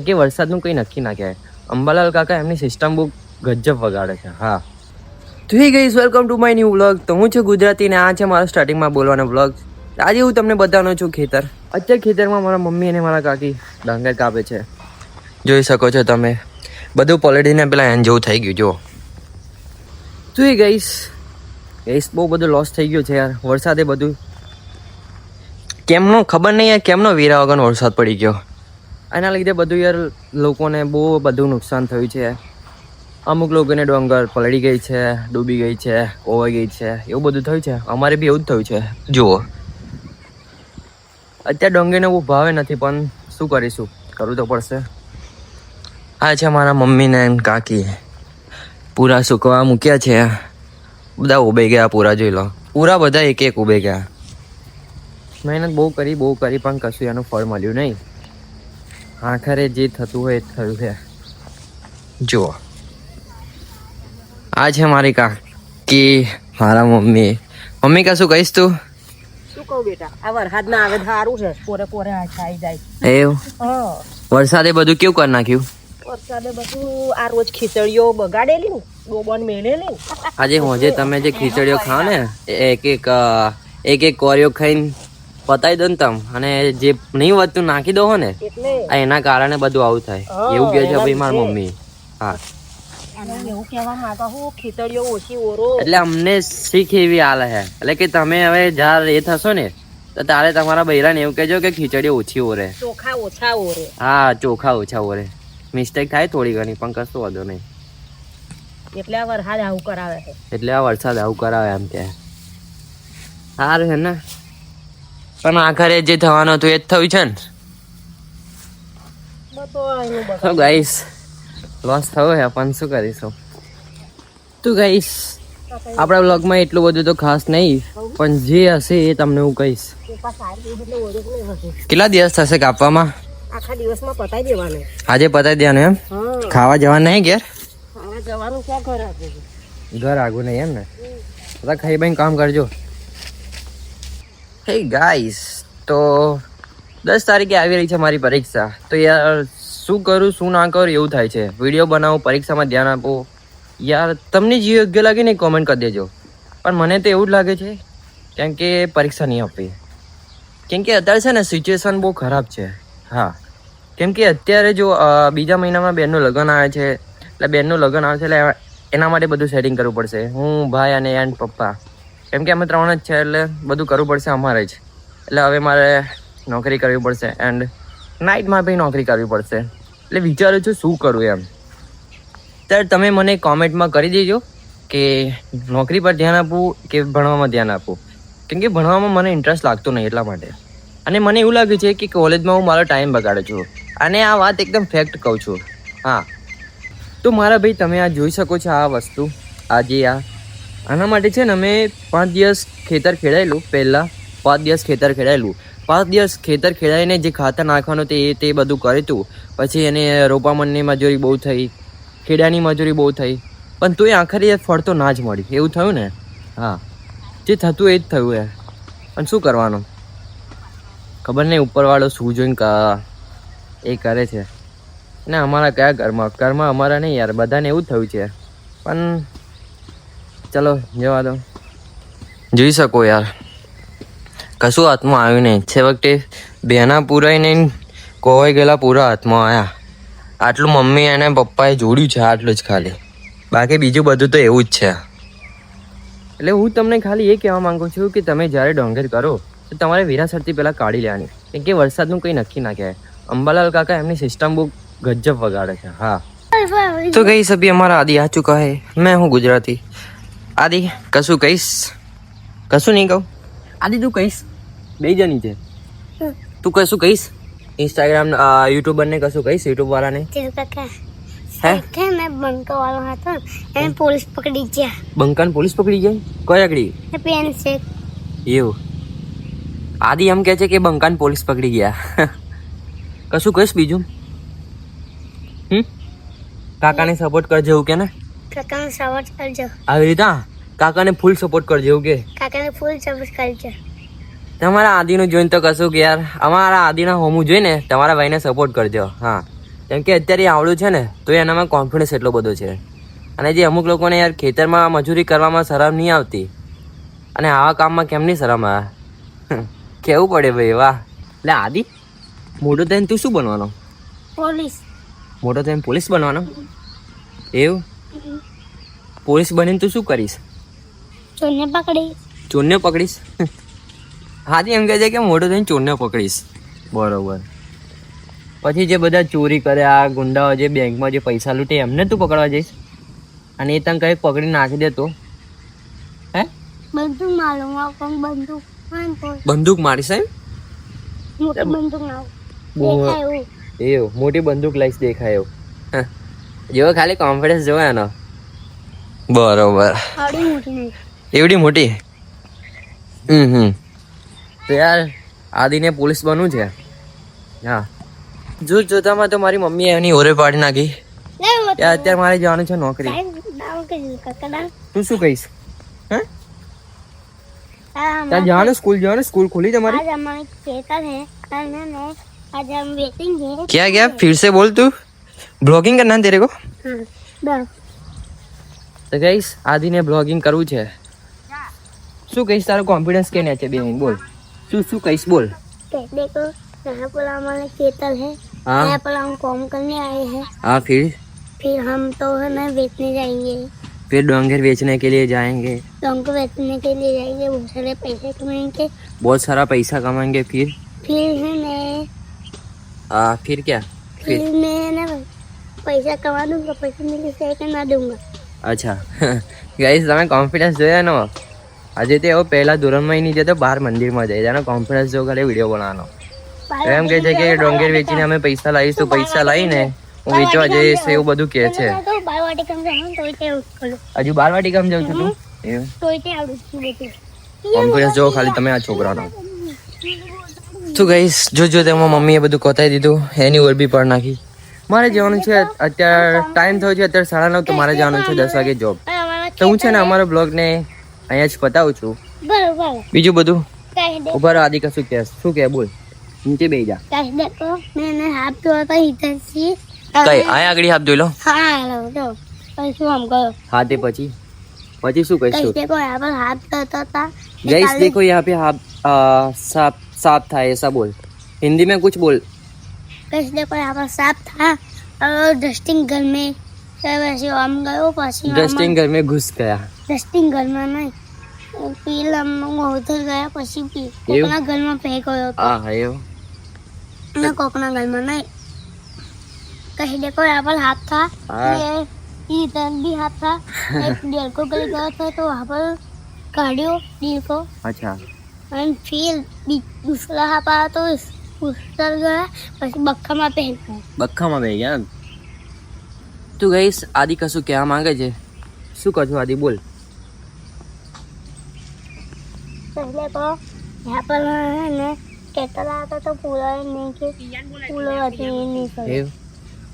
કે વરસાદનું કંઈ નક્કી ના કહેવાય. અંબાલાલ કાકા એમની સિસ્ટમ બહુ ગજબ વગાડે છે. હા, તો હે guys, welcome to my new vlog. તો હું છું ગુજરાતી ને આ છે મારો સ્ટાર્ટિંગમાં બોલવાનો વ્લોગ. આજે હું તમને બતાવવાનો છું ખેતર. અત્યારે ખેતરમાં મારા મમ્મી અને મારા કાકી ડાંગર કાપે છે. જોઈ શકો છો તમે, બધું પલળીને પેલા એન જેવું થઈ ગયું. જો તો હે ગાઈસ, બહુ બધું લોસ થઈ ગયું છે યાર. વરસાદે બધું કેમનો ખબર નહીં યાર, કેમનો વેરા વગરનો વરસાદ પડી ગયો. એના લીધે બધું યાર લોકોને બહુ બધું નુકસાન થયું છે. અમુક લોકોને ડોંગર પલળી ગઈ છે, ડૂબી ગઈ છે, કોવાઈ ગઈ છે, એવું બધું થયું છે. અમારે બી એવું જ થયું છે. જુઓ, અત્યારે ડોંગરને બહુ ભાવે નથી, પણ શું કરીશું, કરવું તો પડશે. આ છે મારા મમ્મી ને કાકી, પૂરા સુકવા મૂક્યા છે. બધા ઉભે ગયા પૂરા, જોઈ લો, પૂરા બધા એક એક ઉભે ગયા. મહેનત બહુ કરી પણ કશું એનું ફળ મળ્યું નહીં. આખરે જે થતું હોય એ થયું છે. જુઓ, આ છે મારી કાકી, મારા મમ્મી. મમ્મી કશું કહીશ તું? શું કહું બેટા, આ વરસાદ ના આવે સારું છે, પોરે પોરે આવી જાય. એવું વરસાદે બધું કેવું કરી નાખ્યું? વરસાદે બધું આ રોજ ખીચડીઓ બગાડેલી ને, ડોબન મેળેલી. આજે હોજે તમે જે ખીચડીઓ ખાઓ ને, એક એક કોરિયો ખાઈને પતાવી દો ને તમે, અને જે નહીં વધતું નાખી દો હો ને, એટલે એના કારણે બધું આવું થાય. એવું કહે છે ભાઈ મારી મમ્મી. હા, એવું કહેવા માંગો હું, ખીચડીઓ ઓછી ઓરો. એટલે અમને શીખ એવી હાલે છે, એટલે કે તમે હવે જ્યારે એ થશો ને તો તારે તમારા બૈરાને એવું કહેજો કે ખીચડી ઓછી ઓરે, ચોખા ઓછા ઓરે. હા, ચોખા ઓછા ઓરે. મિસ્ટેક થાય થોડી ઘણી, પણ કશું વાંધો નહીં. એટલે આ વરસાદ આવું કરાવે છે. એટલે આ વરસાદ આવું કરાવે એમ કે સારું છે ને. પણ આખરે જે થવાનું હતું એ જ થયું છે ને. તો ગાઈસ, લોસ થયો છે, પણ શું કરીશું. તો ગાઈસ, આપણા વ્લોગમાં એટલું બધું તો ખાસ નહીં, પણ જે હશે એ તમને હું કહીશ. કેટલા દિવસ થશે કાપવામાં? આખા દિવસમાં પતાવી દેવાનું. આજે પતાવી દેવાનું એમ? ખાવા જવાનું નહીં ઘેર? ખાવા જવાનું ક્યાં ઘર આપે? ઘર આગું નહીં એમ ને? બધા ખાઈ બાઈને કામ કરજો. હે ગાઈસ, તો 10 તારીખે આવી રહી છે મારી પરીક્ષા. તો યાર શું કરું શું ના કરું એવું થાય છે. વિડીયો બનાવો, પરીક્ષામાં ધ્યાન આપો. યાર તમને જે યોગ્ય લાગે ને કોમેન્ટ કરી દેજો. પણ મને તો એવું જ લાગે છે, કેમ કે પરીક્ષા નહીં આપવી. કેમ કે અત્યારે છે ને સિચ્યુએશન બહુ ખરાબ છે. હા, કેમ કે અત્યારે જો બીજા મહિનામાં બેનનું લગ્ન આવે છે, એટલે બેનનું લગ્ન આવે છે એટલે એના માટે બધું સેટિંગ કરવું પડશે. હું, ભાઈ અને એન્ડ પપ્પા, કેમ કે અમે 3 જ છે એટલે બધું કરવું પડશે અમારે જ. એટલે હવે મારે નોકરી કરવી પડશે, એન્ડ નાઇટમાં બી નોકરી કરવી પડશે. એટલે વિચારું છું શું કરું એમ. ત્યારે તમે મને કોમેન્ટમાં કરી દેજો કે નોકરી પર ધ્યાન આપવું કે ભણવામાં ધ્યાન આપવું. કેમ કે ભણવામાં મને ઇન્ટરેસ્ટ લાગતો નહીં એટલા માટે. અને મને એવું લાગે છે કે કોલેજમાં હું મારો ટાઈમ બગાડું છું, અને આ વાત એકદમ ફેક્ટ કહું છું. હા, તો મારા ભાઈ તમે આ જોઈ શકો છો આ વસ્તુ. આજે આના માટે છે ને અમે 5 દિવસ ખેતર ખેડાયેલું. પહેલાં 5 દિવસ ખેતર ખેડાયેલું. 5 દિવસ ખેતર ખેડાઈને જે ખાતર નાખવાનું તે બધું કર્યું હતું. પછી એને રોપામણની મજૂરી બહુ થઈ, ખેડાની મજૂરી બહુ થઈ, પણ તોય આખરે ફળ તો ના જ મળી. એવું થયું ને. હા, જે થતું એ જ થયું યાર. પણ શું કરવાનું, ખબર નહીં ઉપરવાળો શું જોઈને એ કરે છે ને. અમારા કયા ઘરમાં અમારા નહીં યાર, બધાને એવું જ થયું છે. પણ ચલો જવા દો. જોઈ શકો યાર, કશું હાથમાં આવ્યું નહીં. છે વખતે બેના પૂરાઈ નહીં, કોવાઈ ગયેલા પૂરા હાથમાં આવ્યા. આટલું મમ્મી અને પપ્પાએ જોડ્યું છે, આટલું જ ખાલી. બાકી બીજું બધું તો એવું જ છે. એટલે હું તમને ખાલી એ કહેવા માંગુ છું કે તમે જ્યારે ડોંગર કરો તો તમારે વિરાસરથી પહેલાં કાઢી લેવાની. કેમ કે વરસાદનું કંઈ નક્કી ના કહેવાય. અંબાલાલ કાકા એમની સિસ્ટમ બહુ ગજબ વગાડે છે. હા, તો કહીશ અભી અમારા આદિ આ ચુકા હે. મેં હું ગુજરાતી. આદિ કશું કહીશ? કશું નહીં કહું? આદિ તું કહીશ? બે જણી છે. તું કશું કહીશ? ઇન્સ્ટાગ્રામ યુટ્યુબરને કશું કહીશ? યુટ્યુબ વાળાને હે? મેં બંકો વાળો હતો એને પોલીસ પકડી ગયા. બંકાને પોલીસ પકડી જાય? કઈ આગળી? પેન છે એવું? આદિ એમ કહે છે કે બંકાને પોલીસ પકડી ગયા. કશું કહીશ બીજું? કાકાને સપોર્ટ કરજો એવું કે ને? કાકાને સપોર્ટ કરજો. આવી રીતે કાકાને ફૂલ સપોર્ટ કરજો એવું કે? કાકાને ફૂલ સપોર્ટ કરજો. તમારા આદિનું જોઈને તો કશું કે યાર, અમારા આદિના હોમું જોઈને તમારા ભાઈને સપોર્ટ કરજો. હા, કેમ કે અત્યારે એ આવડું છે ને તો એનામાં કોન્ફિડન્સ એટલો બધો છે. અને જે અમુક લોકોને યાર ખેતરમાં મજૂરી કરવામાં શરમ નહીં આવતી અને આવા કામમાં કેમ નહીં શરમ આવે કેવું પડે ભાઈ. વાહ. એટલે આદિ મોટો થઈને તું શું બનવાનો? પોલીસ. મોટો થઈને પોલીસ બનવાનો? એવું? પોલીસ બનીને તું શું કરીશ? ચોરને પકડી. ચોરને પકડીશ? હાથી એમ કહે છે કે મોટો થઈને ચોરને પકડીશ. બરોબર. પછી જે બધા ચોરી કરે આ ગુંડાઓ જે બેંકમાં જે પૈસા લૂંટે એમને તું પકડવા જઈશ? અને એ તને કઈ પકડી નાખી દે તો? હે? બંદૂક મારું પણ બંદૂક બંદૂક મારીશ એમ? મોટી બંદૂક ના દેખાય એવું. એવું મોટી બંદૂક લઈશ દેખાય એવું. જેવો ખાલી કોન્ફિડન્સ જોવો એનો. બરોબર. આવડી મોટી નહીં. એવડી મોટી? તો યાર આદિને પોલીસ બનવું છે. હા. જોતામાં તો મારી મમ્મીએ એની ઓરે પાડી નાખી. યાર અત્યારે મારે જવાનું છે નોકરી. તું શું કહીશ? હે? ત્યાં જવાનું સ્કૂલ જવાનું? સ્કૂલ ખુલી તમારી? आज हमारे खेतर है आज हम बेचेंगे. क्या क्या फिर से बोल तू. ब्लॉगिंग करना है तेरे को? बस तो गाइस આદિને બ્લોગિંગ કરવું છે. શું કહીશ? તારો કોન્ફિડન્સ કે છે બેન? બોલ શું કહીશ બોલ. देखो यहाँ पर हमारे खेतर है. हाँ. यहाँ पर हम काम करने आए हैं. हाँ फिर हम तो है ना बेचने जाएंगे. फिर डोंगर बेचने के लिए जाएंगे. डोंगर बेचने के लिए जाएंगे. बहुत सारे पैसे कमाएंगे. बहुत सारा पैसा कमाएंगे. फिर है ना फिर क्या? फिर मैं ना पैसा कमा दूंगा. पैसा मिले से कि ना दूंगा. અચ્છા ગાઈસ તમે કોન્ફિડન્સ જોયો ને? આજે તો એવો પહેલા ધોરણમાં નહીં જતો, બહાર મંદિરમાં જાય એનો કોન્ફિડન્સ જો ખાલી વિડીયો બનાવવાનો. એમ કહે છે કે ડોંગર વેચીને અમે પૈસા લાવીશ તો પૈસા લાવીને હું વેચવા જઈશ એવું બધું કહે છે. હજુ 12 વાટિકામાં જાઉં છું તું? એવું કોન્ફિડન્સ જો ખાલી તમે આ છોકરાનો. તો ગાઈસ જો તેમાં મમ્મીએ બધું કોતાઈ દીધું, એની ઓર બી પડ નાખી. મારે જવાનું છે અત્યારે, ટાઈમ થયો છે અત્યારે 9:30 તો મારે જવાનું છે 10 વાગે જોબ. તો હું છે ને અમારો બ્લોગને અહીંયા જ પતાવું છું. બીજું બધું ઉભા રહો. આદિ કશું કે શું કે બોલ. નીચે બેસી જા. मैंने हाथ धोया था इधर से. કઈ આયા આગળ હાથ ધોઈ લો. हाँ लो पैसे हम गए. હા તે પછી શું કહીશું? कैसे को यहाँ पर हाथ धोता था. गाइस देखो यहाँ पे हाथ साफ था ऐसा बोल. हिंदी में कुछ बोल. कैसे देखो यहाँ पर साफ था और डस्टिंग घर में वैसे हम गए પછી डस्टिंग घर में घुस गया. डस्टिंग घर में नहीं पील हम उधर गया પછી કોકના ઘરમાં ફેંક ગયો. હા એવું ना कोकना घर में नहीं. कहीं देखो यहाँ पर हाथ था. इधर भी हाथ था. एक दिल को गले गया था तो वहाँ पर काढ़ियो दिल को. अच्छा. और फिर दूसरा हाथ आया तो उतर गया પછી બખ્ખામાં પહેન. બખ્ખામાં બે ગયા. તું ગઈસ આદિ કશું કહેવા માંગે છે? શું કહો છો આદિ બોલ. पहले तो यहाँ पर है ना ट्रैक्टर आता तो पूरा नहीं के पूरा नहीं करे.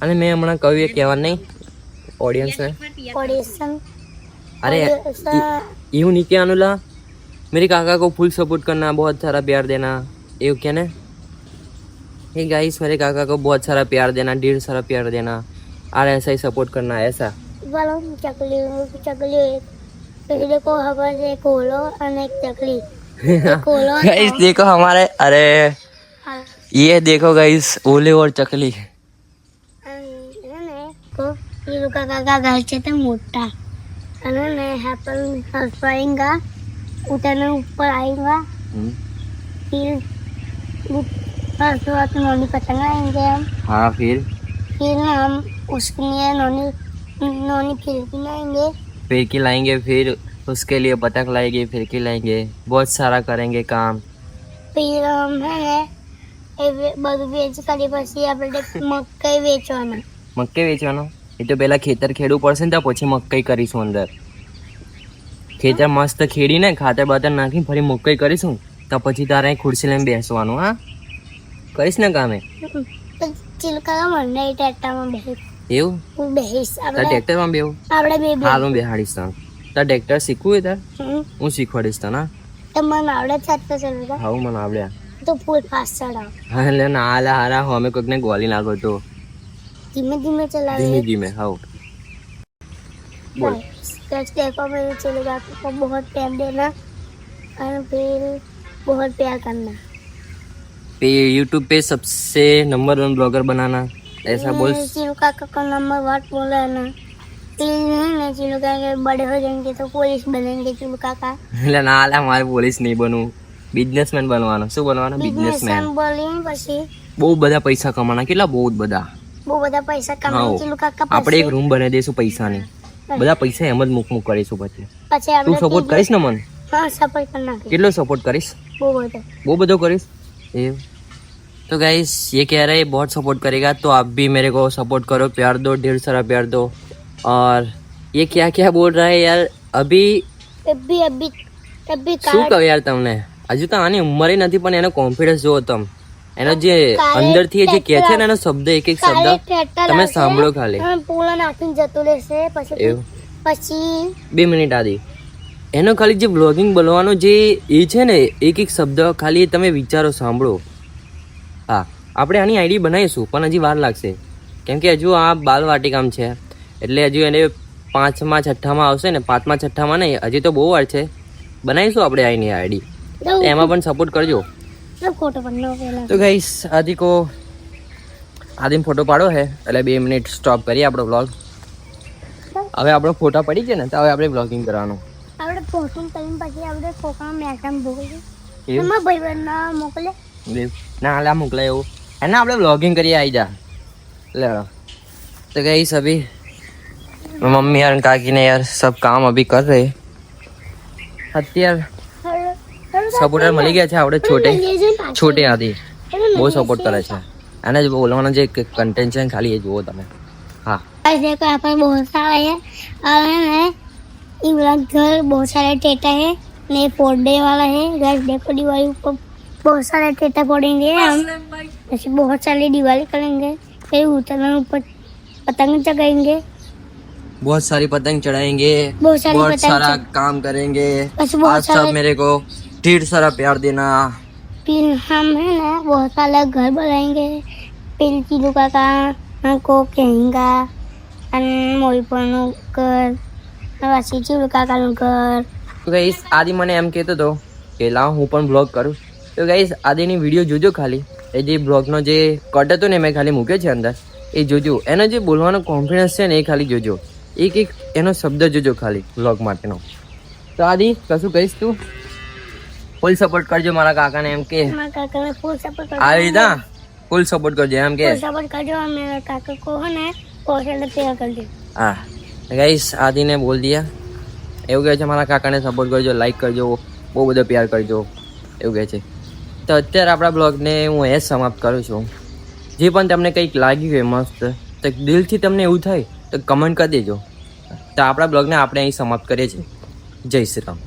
અને મેં હમણાં કહ્યું એ કહેવા નહીં ઓડિયન્સને? ऑडिशन अरे यूं नहीं क्या अनुला, मेरे काका को फुल सपोर्ट करना, बहुत सारा प्यार देना. ये क्या ना हे गाइस, मेरे काका को बहुत सारा प्यार देना, ढेर सारा प्यार देना और ऐसा ही सपोर्ट करना. ऐसा वालों चकली पहले को हवा से कोलो और एक चकली कोलो. गाइस देखो हमारे, अरे ये देखो गाइस ओले और चकली. काका घर से तो मोटा અને यहाँ पर हंसवाएंगा, उतरने ऊपर आएगा. फिर हंसवा तो नोनी पतंग आएंगे हम. हाँ फिर हम उसके लिए नोनी फिर लाएंगे. फिरकी लाएंगे, फिर उसके लिए पतंग लाएंगे, फिरकी लाएंगे, बहुत सारा करेंगे काम. फिर हम है બધું વેચ કરી પછી આપણે મકાઈ વેચવાના. મકાઈ વેચવાનો? એ તો પેલા ખેતર ખેડવું પડશે ને, તો પછી મકાઈ કરીશું. અંદર ખેતર મસ્ત ખેડીને ખાતર બાતર નાખી ફરી મકાઈ કરીશું, તો પછી તારે ખુરશી લઈને બેસવાનું. હા કરીશ ને કામે? ચિલકા મને ટ્રેક્ટરમાં બેસ. એવું? હું બેહીશ. તાર ટ્રેક્ટરમાં બેવું? આપણે બે હાલ હું બેહાડીશ તને. તાર ટ્રેક્ટર શીખવું હોય તાર હું શીખવાડીશ તને. તો મને આવડે છે તો ચલો. હા મને આવડ્યા તો ફૂલ ફાસ્ટ ચડાવ. હા એટલે ના હાલા હારા અમે કોઈકને ગોલી નાખો તો धीमे धीमे चलावे धीमे धीमे हाँ बोल बस देखो मेरे चलेगा आपको बहुत प्यार देना और फिर बहुत प्यार करना पे यूट्यूब पे सबसे नंबर 1 ब्लॉगर बनाना ऐसा बोल चिनू काका का नंबर 1 बोला ना चिनू काका बड़े हो जाएंगे तो पुलिस बनेंगे चिनू काका એટલે ના લે મારે પોલીસ નહીં બનવું બિઝનેસમેન બનવાનો શું બનવાનો બિઝનેસમેન બોલી પછી બહુ બધા પૈસા કમાના કેટલા બહુ બધા બહુ બધા પૈસા કમાઈ ચિનુ કાકા આપણે એક રૂમ બનાવી દઈશું પૈસાની બધા પૈસા એમ જ મૂક કરીશું પછી પછી તું સપોર્ટ કરીશ ને મને हाँ सपोर्ट करना કેટલો સપોર્ટ કરીશ वो બધો કરીશ ये तो गाइस ये कह रहे हैं बहुत सपोर्ट करेगा तो आप भी मेरे को सपोर्ट करो प्यार दो ढेर सारा प्यार दो और ये क्या क्या बोल रहा है यार अभी શું કહું યાર તમને હજુ તો આની ઉંમરે નથી પણ એનો કોન્ફિડન્સ જોવો તમે એનો જે અંદરથી જે કહે છે ને એનો શબ્દ એક એક શબ્દ તમે સાંભળો ખાલી પૂળો નાખીને જતું રહેશે પછી 2 મિનિટ આદી એનો ખાલી જે બ્લોગિંગ બોલવાનો જે એ છે ને એક એક શબ્દ ખાલી તમે વિચારો સાંભળો હા આપણે આની આઈડી બનાવીશું પણ હજી વાર લાગશે કેમ કે હજુ આ બાલ વાટિકામ છે એટલે હજુ એને 5મા 6ઠામાં આવશે ને 5મા 6ઠામાં નહીં હજી તો બહુ વાર છે બનાવીશું આપણે આની આઈડી એમાં પણ સપોર્ટ કરજો તો ગાઈસ આદિ ફોટો પાડો હે એટલે 2 મિનિટ સ્ટોપ કરીએ આપણો બ્લોગ હવે આપણો ફોટા પડી છે ને તો હવે આપણે બ્લોગિંગ કરવાનું આપણે ફોટો કરીને પછી આપણે કોકના મેસેજ મોકલીએ એમાં ભાઈબંધ ના મોકલે ના હાલ મોકલાય એવું है ना આપણે બ્લોગિંગ કરીએ આવી જા ले तो गाइस अभी मम्मी और काकी ने यार सब काम अभी कर रहे અત્યારે સપોર્ટર મળી ગયા છે આપણે છોટે આદિ બહુ સપોર્ટ કરે છે અને જ બોલવાનો જે કન્ટેન્ટ છે ખાલી એ જુઓ તમે हाँ देखो यहाँ पर बहुत सारा है और ये वाला घर बहुत सारे टेटा है ने फोड़ने वाला है घर देखो दिवाली ऊपर बहुत सारे टेटा फोड़ेंगे हम ऐसे बहुत सारी दिवाली करेंगे फिर उतरने ऊपर पतंग चगाएंगे बहुत सारी पतंग चढ़ाएंगे बहुत सारी बहुत पतंग सारा काम करेंगे बस बहुत आप सब सारे मेरे को ढेर सारा प्यार देना फिर हम है ना बहुत सारा घर बनाएंगे फिर चिलू काका हमको कहेंगा મોરી પરનું ઘર પછી ચીલુ કાકાનું ઘર તો ગાઈસ આદિ મને એમ કહેતો હતો કે લાવ હું પણ બ્લોગ કરું તો ગાઈસ આદિની વિડીયો જોજો ખાલી એ જે બ્લોગનો જે કટ હતો ને મેં ખાલી મૂક્યો છે અંદર એ જોજો એનો જે બોલવાનો કોન્ફિડન્સ છે ને એ ખાલી જોજો એક એક એનો શબ્દ જોજો ખાલી બ્લોગ માટેનો તો આદિ કશું કહીશ તું ફૂલ સપોર્ટ કરજો મારા કાકાને એમ કે મારા કાકાને ફૂલ સપોર્ટ કરજો આવી રીતના ફૂલ સપોર્ટ કરજો એમ કે फुल सपोर्ट करजो और मेरे काका को है ना पहुंचाने तैयार कर दे હા ગાઈસ આદિને બોલ દિયા એવું કહે છે મારા કાકાને સપોર્ટ કરજો લાઈક કરજો બહુ બધો પ્યાર કરજો એવું કહે છે તો અત્યારે આપણા બ્લોગને હું એ સમાપ્ત કરું છું જે પણ તમને કંઈક લાગ્યું હોય મસ્ત તો દિલથી તમને એવું થાય તો કમેન્ટ કરી દેજો તો આપણા બ્લોગને આપણે અહીં સમાપ્ત કરીએ છીએ જય શ્રી રામ